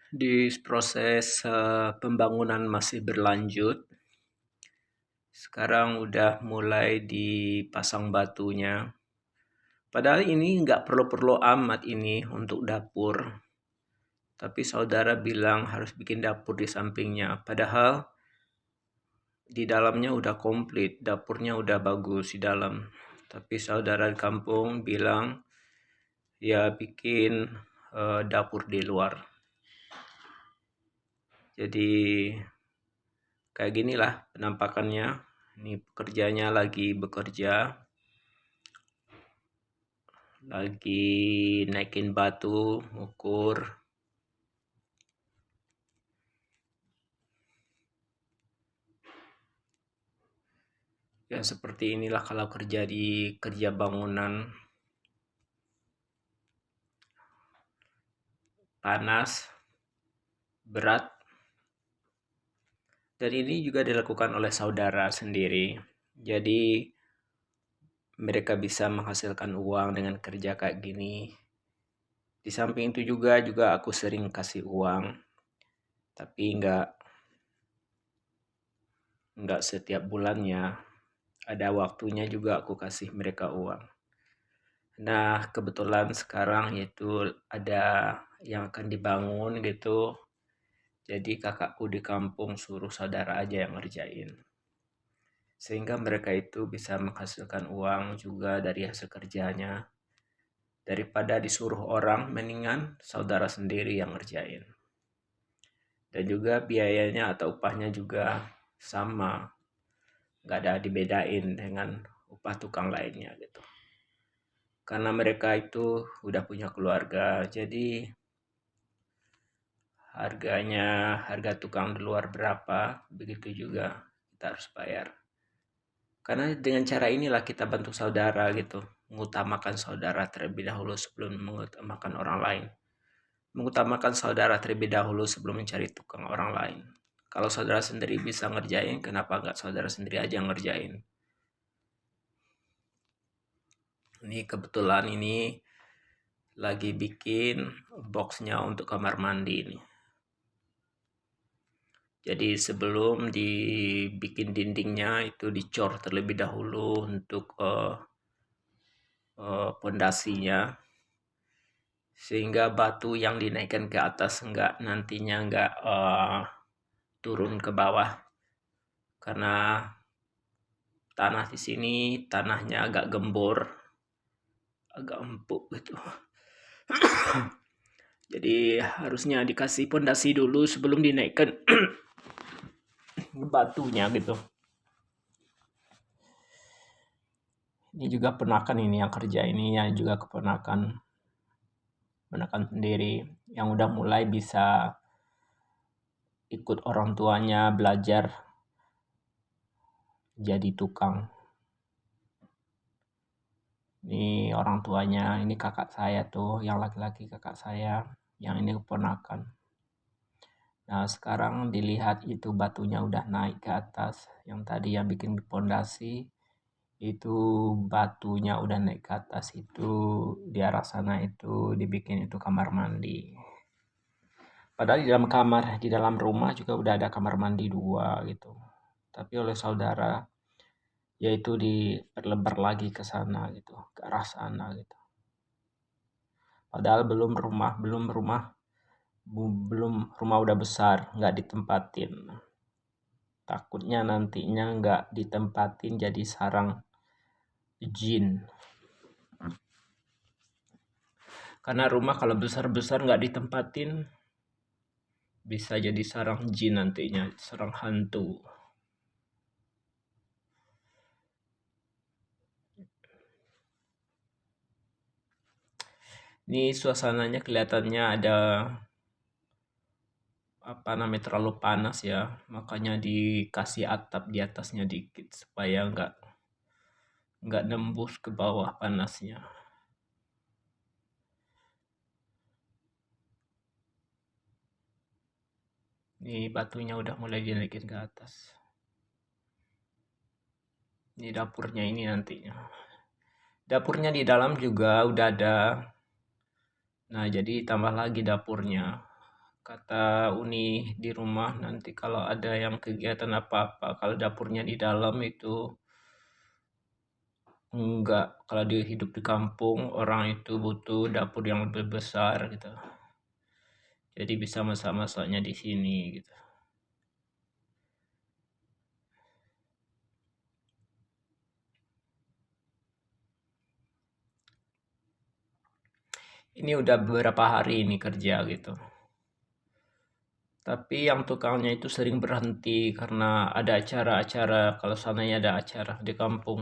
Di proses pembangunan masih berlanjut. Sekarang udah mulai dipasang batunya. Padahal ini nggak perlu-perlu amat ini untuk dapur. Tapi saudara bilang harus bikin dapur di sampingnya. Padahal di dalamnya udah komplit, dapurnya udah bagus di dalam. Tapi saudara di kampung bilang ya bikin dapur di luar. Jadi kayak ginilah penampakannya. Ini pekerjanya lagi bekerja, lagi naikin batu, ukur. Ya seperti inilah kalau kerja bangunan. Panas, berat. Dan ini juga dilakukan oleh saudara sendiri. Jadi mereka bisa menghasilkan uang dengan kerja kayak gini. Di samping itu juga aku sering kasih uang, tapi nggak setiap bulannya. Ada waktunya juga aku kasih mereka uang. Nah, kebetulan sekarang yaitu ada yang akan dibangun gitu. Jadi kakakku di kampung suruh saudara aja yang ngerjain. Sehingga mereka itu bisa menghasilkan uang juga dari hasil kerjanya. Daripada disuruh orang, mendingan saudara sendiri yang ngerjain. Dan juga biayanya atau upahnya juga sama. Nggak ada dibedain dengan upah tukang lainnya gitu. Karena mereka itu udah punya keluarga, jadi harga tukang di luar berapa, begitu juga kita harus bayar. Karena dengan cara inilah kita bantu saudara gitu, mengutamakan saudara terlebih dahulu sebelum mengutamakan orang lain. Mengutamakan saudara terlebih dahulu sebelum mencari tukang orang lain. Kalau saudara sendiri bisa ngerjain, kenapa nggak saudara sendiri aja ngerjain? Ini kebetulan ini lagi bikin boxnya untuk kamar mandi ini. Jadi sebelum dibikin dindingnya itu dicor terlebih dahulu untuk pondasinya, sehingga batu yang dinaikkan ke atas nantinya nggak turun ke bawah, karena tanah di sini tanahnya agak gembur, agak empuk gitu. Jadi harusnya dikasih pondasi dulu sebelum dinaikkan batunya gitu. Ini juga ponakan ini yang kerja ini, yang juga keponakan sendiri yang udah mulai bisa ikut orang tuanya belajar jadi tukang. Ini orang tuanya, ini kakak saya tuh, yang laki-laki kakak saya, yang ini keponakan. Nah sekarang dilihat itu batunya udah naik ke atas, yang tadi yang bikin pondasi itu batunya udah naik ke atas, itu di arah sana itu dibikin itu kamar mandi. Padahal di dalam rumah juga udah ada kamar mandi 2 gitu. Tapi oleh saudara yaitu diperlebar lagi ke sana gitu, ke arah sana gitu. Padahal belum rumah udah besar, nggak ditempatin. Takutnya nantinya nggak ditempatin jadi sarang jin. Karena rumah kalau besar-besar nggak ditempatin bisa jadi sarang jin nantinya, sarang hantu. Ini suasananya kelihatannya ada terlalu panas ya, makanya dikasih atap di atasnya dikit supaya nggak nembus ke bawah panasnya. Ini batunya udah mulai dinaikin ke atas. Ini dapurnya ini nantinya. Dapurnya di dalam juga udah ada Nah, jadi tambah lagi dapurnya. Kata Uni di rumah nanti kalau ada yang kegiatan apa-apa, kalau dapurnya di dalam itu enggak. Kalau dia hidup di kampung, orang itu butuh dapur yang lebih besar gitu. Jadi bisa masak-masaknya di sini gitu. Ini udah beberapa hari ini kerja gitu. Tapi yang tukangnya itu sering berhenti karena ada acara-acara, kalau sananya ada acara di kampung.